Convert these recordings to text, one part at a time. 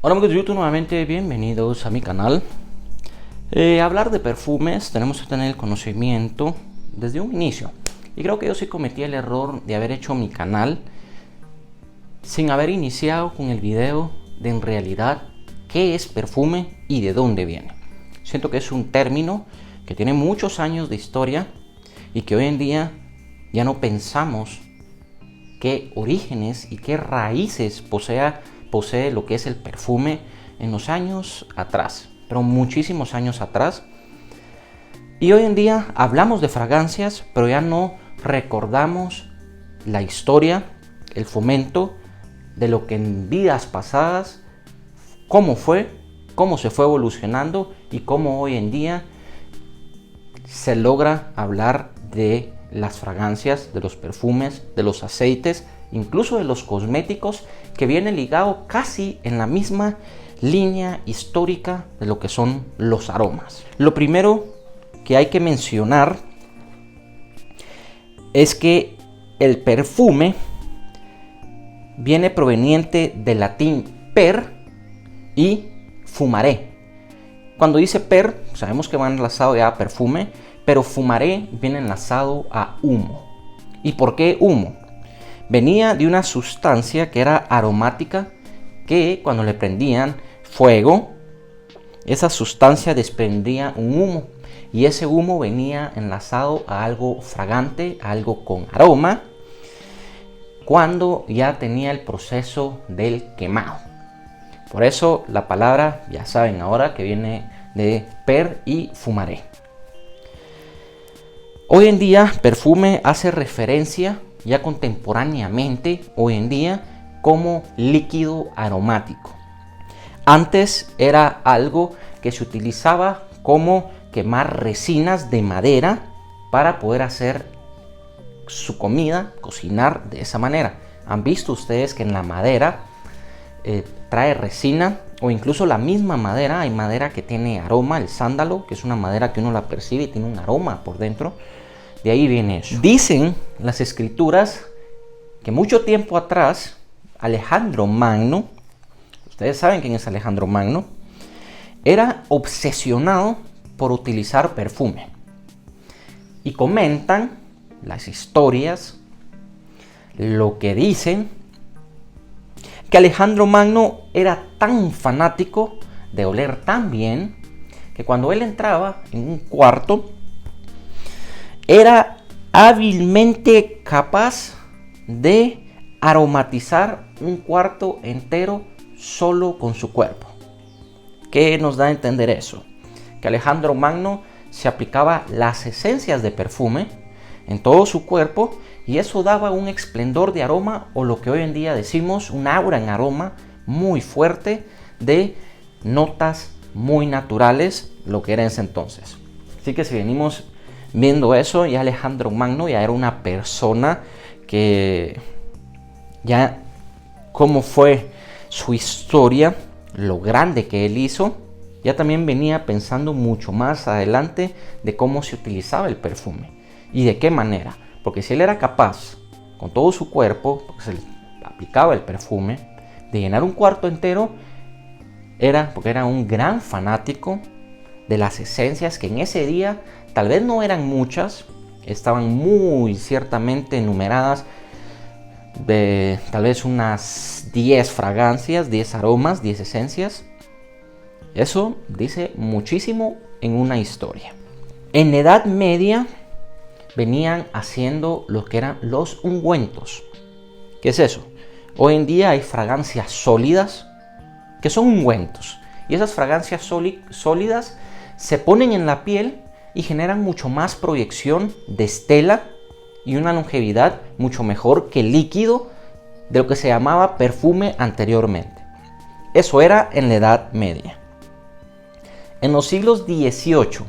Hola amigos de YouTube, nuevamente bienvenidos a mi canal. Hablar de perfumes tenemos que tener el conocimiento desde un inicio. Y creo que yo sí cometí el error de haber hecho mi canal sin haber iniciado con el video de en realidad qué es perfume y de dónde viene. Siento que es un término que tiene muchos años de historia y que hoy en día ya no pensamos qué orígenes y qué raíces posee lo que es el perfume en los años atrás, pero muchísimos años atrás. Y hoy en día hablamos de fragancias, pero ya no recordamos la historia, el fomento de lo que en vidas pasadas, cómo se fue evolucionando y cómo hoy en día se logra hablar de las fragancias, de los perfumes, de los aceites, incluso de los cosméticos, que viene ligado casi en la misma línea histórica de lo que son los aromas. Lo primero que hay que mencionar es que el perfume viene proveniente del latín per y fumaré. Cuando dice per, sabemos que va enlazado ya a perfume, pero fumaré viene enlazado a humo. ¿Y por qué humo? Venía de una sustancia que era aromática, que cuando le prendían fuego, esa sustancia desprendía un humo, y ese humo venía enlazado a algo fragante, a algo con aroma, cuando ya tenía el proceso del quemado. Por eso la palabra, ya saben ahora, que viene de per y fumaré. Hoy en día perfume hace referencia ya contemporáneamente, hoy en día, como líquido aromático. Antes era algo que se utilizaba como quemar resinas de madera para poder hacer su comida, cocinar de esa manera. ¿Han visto ustedes que en la madera trae resina? O incluso la misma madera, hay madera que tiene aroma, el sándalo, que es una madera que uno la percibe y tiene un aroma por dentro. De ahí viene eso. Dicen las escrituras que mucho tiempo atrás Alejandro Magno, ustedes saben quién es Alejandro Magno, era obsesionado por utilizar perfume. Y comentan las historias, lo que dicen, que Alejandro Magno era tan fanático de oler tan bien que cuando él entraba en un cuarto era hábilmente capaz de aromatizar un cuarto entero solo con su cuerpo. ¿Qué nos da a entender eso? Que Alejandro Magno se aplicaba las esencias de perfume en todo su cuerpo y eso daba un esplendor de aroma, o lo que hoy en día decimos un aura en aroma muy fuerte, de notas muy naturales, lo que era en ese entonces. Así que si venimos viendo eso, ya Alejandro Magno ya era una persona que ya cómo fue su historia, lo grande que él hizo, ya también venía pensando mucho más adelante de cómo se utilizaba el perfume y de qué manera. Porque si él era capaz, con todo su cuerpo, porque se le aplicaba el perfume, de llenar un cuarto entero, era porque era un gran fanático de las esencias que en ese día tal vez no eran muchas, estaban muy ciertamente numeradas, de tal vez unas 10 fragancias, 10 aromas, 10 esencias. Eso dice muchísimo en una historia. En la Edad Media venían haciendo lo que eran los ungüentos. ¿Qué es eso? Hoy en día hay fragancias sólidas que son ungüentos, y esas fragancias sólidas se ponen en la piel y generan mucho más proyección de estela y una longevidad mucho mejor que el líquido de lo que se llamaba perfume anteriormente. Eso era en la Edad Media. En los siglos XVIII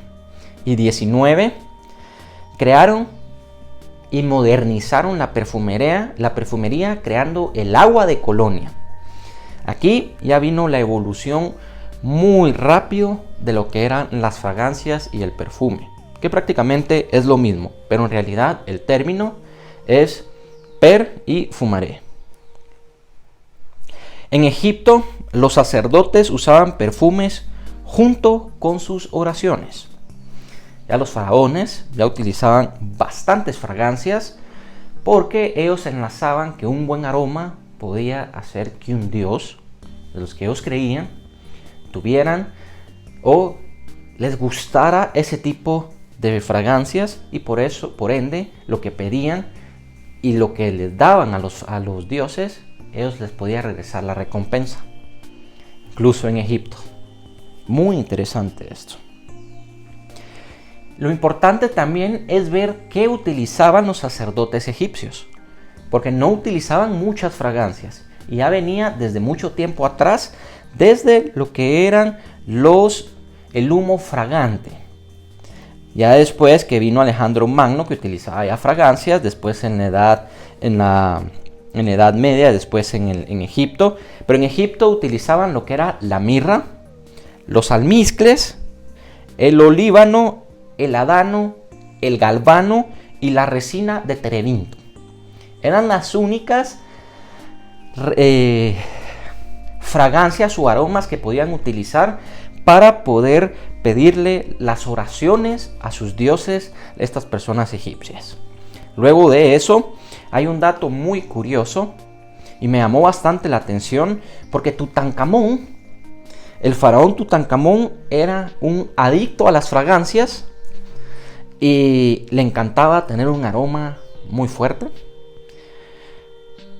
y XIX crearon y modernizaron la perfumería creando el agua de colonia. Aquí ya vino la evolución muy rápido de lo que eran las fragancias y el perfume, que prácticamente es lo mismo, pero en realidad el término es per y fumaré. En Egipto, los sacerdotes usaban perfumes junto con sus oraciones. Ya los faraones ya utilizaban bastantes fragancias porque ellos enlazaban que un buen aroma podía hacer que un dios, de los que ellos creían, tuvieran o les gustara ese tipo de fragancias, y por ende, lo que pedían y lo que les daban a los dioses, ellos les podían regresar la recompensa. Incluso en Egipto. Muy interesante esto. Lo importante también es ver qué utilizaban los sacerdotes egipcios, porque no utilizaban muchas fragancias, y ya venía desde mucho tiempo atrás, desde lo que eran el humo fragante. Ya después que vino Alejandro Magno, que utilizaba ya fragancias, después en la Edad Media, después en Egipto. Pero en Egipto utilizaban lo que era la mirra, los almizcles, el olíbano, el ladano, el galvano y la resina de terebinto. Eran las únicas fragancias o aromas que podían utilizar para poder pedirle las oraciones a sus dioses, estas personas egipcias. Luego de eso, hay un dato muy curioso y me llamó bastante la atención, porque Tutankamón, el faraón Tutankamón, era un adicto a las fragancias y le encantaba tener un aroma muy fuerte.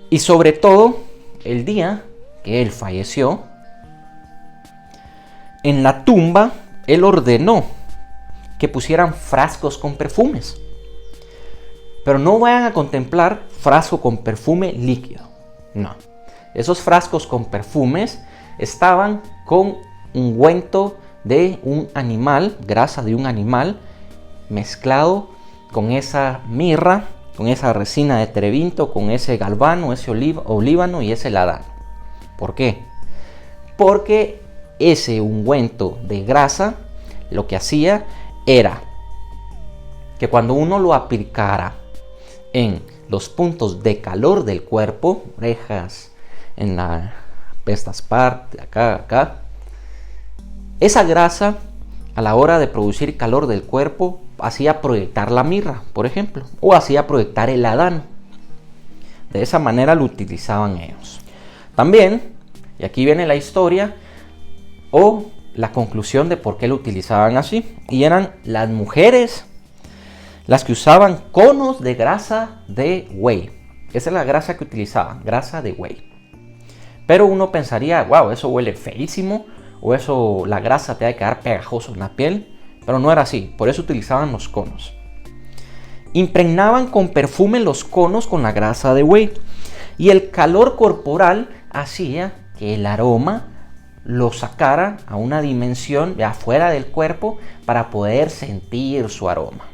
Y sobre todo, el día que él falleció, en la tumba, él ordenó que pusieran frascos con perfumes. Pero no vayan a contemplar frasco con perfume líquido. No. Esos frascos con perfumes estaban con ungüento de un animal, grasa de un animal, mezclado con esa mirra, con esa resina de terebinto, con ese galvano, ese olíbano y ese ladano. ¿Por qué? Porque ese ungüento de grasa lo que hacía era que cuando uno lo aplicara en los puntos de calor del cuerpo, orejas, en estas partes, acá, esa grasa a la hora de producir calor del cuerpo hacía proyectar la mirra, por ejemplo, o hacía proyectar el ladano. De esa manera lo utilizaban ellos. También, y aquí viene la historia o la conclusión de por qué lo utilizaban así, y eran las mujeres las que usaban conos de grasa de buey. Esa es la grasa que utilizaban, grasa de buey. Pero uno pensaría, wow, eso huele feísimo, o eso, la grasa te va a quedar pegajoso en la piel. Pero no era así, por eso utilizaban los conos. Impregnaban con perfume los conos con la grasa de buey, y el calor corporal hacía que el aroma lo sacara a una dimensión de afuera del cuerpo para poder sentir su aroma.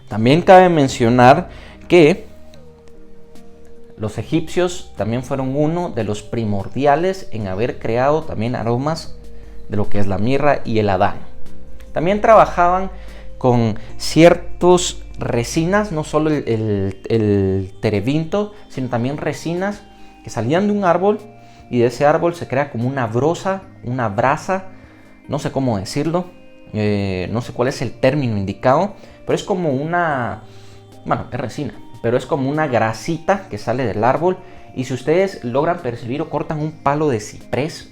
También cabe mencionar que los egipcios también fueron uno de los primordiales en haber creado también aromas de lo que es la mirra y el ladano. También trabajaban con ciertas resinas, no solo el terebinto, sino también resinas que salían de un árbol, y de ese árbol se crea como una brasa, no sé cómo decirlo, no sé cuál es el término indicado, pero es como es resina, pero es como una grasita que sale del árbol, y si ustedes logran percibir o cortan un palo de ciprés,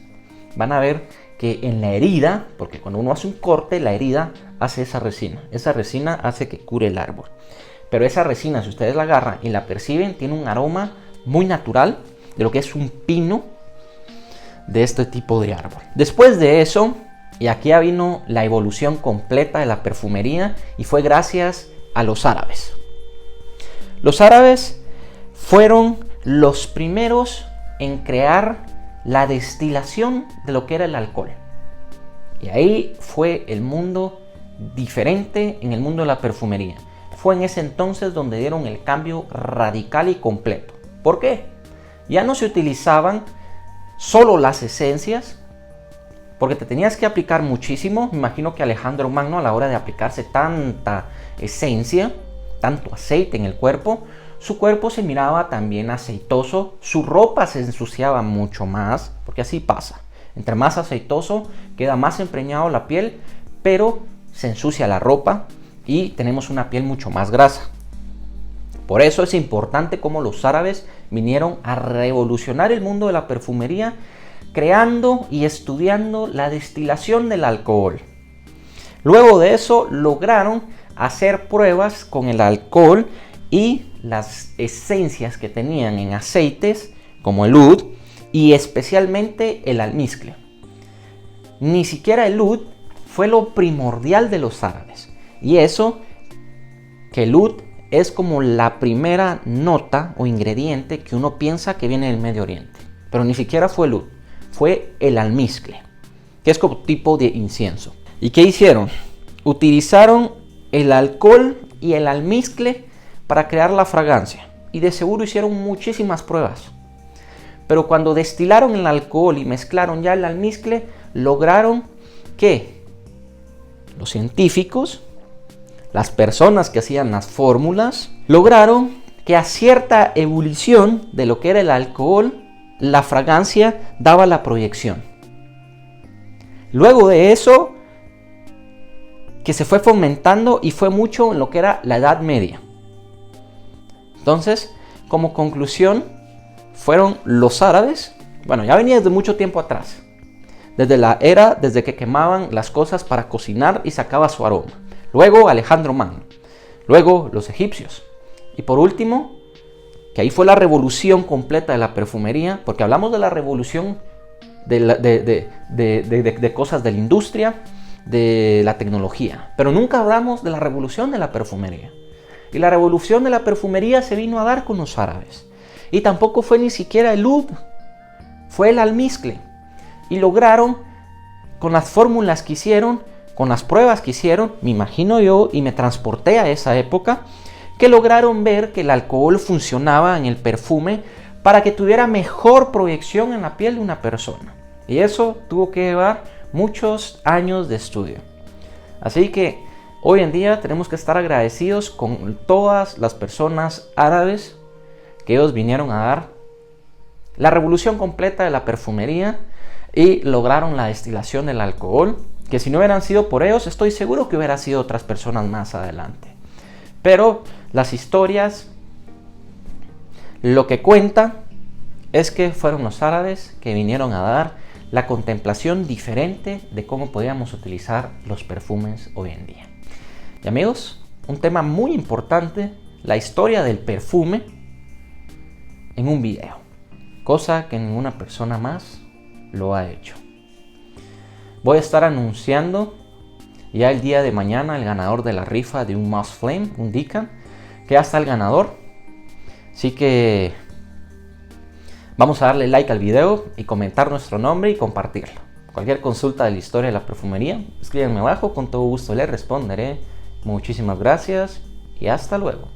van a ver que en la herida, porque cuando uno hace un corte, la herida hace esa resina hace que cure el árbol. Pero esa resina, si ustedes la agarran y la perciben, tiene un aroma muy natural de lo que es un pino de este tipo de árbol. Después de eso, y aquí ya vino la evolución completa de la perfumería, y fue gracias a los árabes. Los árabes fueron los primeros en crear la destilación de lo que era el alcohol. Y ahí fue el mundo diferente en el mundo de la perfumería. Fue en ese entonces donde dieron el cambio radical y completo. ¿Por qué? Ya no se utilizaban solo las esencias, porque te tenías que aplicar muchísimo. Me imagino que Alejandro Magno, a la hora de aplicarse tanta esencia, tanto aceite en el cuerpo, su cuerpo se miraba también aceitoso, su ropa se ensuciaba mucho más, porque así pasa. Entre más aceitoso, queda más empreñado la piel, pero se ensucia la ropa y tenemos una piel mucho más grasa. Por eso es importante cómo los árabes vinieron a revolucionar el mundo de la perfumería, creando y estudiando la destilación del alcohol. Luego de eso lograron hacer pruebas con el alcohol y las esencias que tenían en aceites como el oud y especialmente el almizcle. Ni siquiera el oud fue lo primordial de los árabes, y eso que el oud es como la primera nota o ingrediente que uno piensa que viene del Medio Oriente, pero ni siquiera fue el oud, fue el almizcle, que es como tipo de incienso. ¿Y qué hicieron? Utilizaron el alcohol y el almizcle para crear la fragancia, y de seguro hicieron muchísimas pruebas. Pero cuando destilaron el alcohol y mezclaron ya el almizcle, lograron que los científicos, las personas que hacían las fórmulas, lograron que a cierta ebullición de lo que era el alcohol, la fragancia daba la proyección. Luego de eso, que se fue fomentando y fue mucho en lo que era la Edad Media. Entonces, como conclusión, fueron los árabes, bueno, ya venía desde mucho tiempo atrás, desde que quemaban las cosas para cocinar y sacaba su aroma. Luego Alejandro Magno, luego los egipcios, y por último, que ahí fue la revolución completa de la perfumería, porque hablamos de la revolución de cosas de la industria, de la tecnología, pero nunca hablamos de la revolución de la perfumería. Y la revolución de la perfumería se vino a dar con los árabes, y tampoco fue ni siquiera el oud, fue el almizcle, y lograron, con las fórmulas que hicieron, con las pruebas que hicieron, me imagino yo, y me transporté a esa época, que lograron ver que el alcohol funcionaba en el perfume para que tuviera mejor proyección en la piel de una persona. Y eso tuvo que llevar muchos años de estudio. Así que hoy en día tenemos que estar agradecidos con todas las personas árabes que ellos vinieron a dar la revolución completa de la perfumería y lograron la destilación del alcohol, que si no hubieran sido por ellos, estoy seguro que hubieran sido otras personas más adelante. Pero las historias, lo que cuenta es que fueron los árabes que vinieron a dar la contemplación diferente de cómo podíamos utilizar los perfumes hoy en día. Y amigos, un tema muy importante, la historia del perfume en un video, cosa que ninguna persona más lo ha hecho. Voy a estar anunciando ya el día de mañana el ganador de la rifa de un Moss Flame, un Decan, que ya está el ganador. Así que vamos a darle like al video y comentar nuestro nombre y compartirlo. Cualquier consulta de la historia de la perfumería, escríbanme abajo, con todo gusto les responderé. Muchísimas gracias y hasta luego.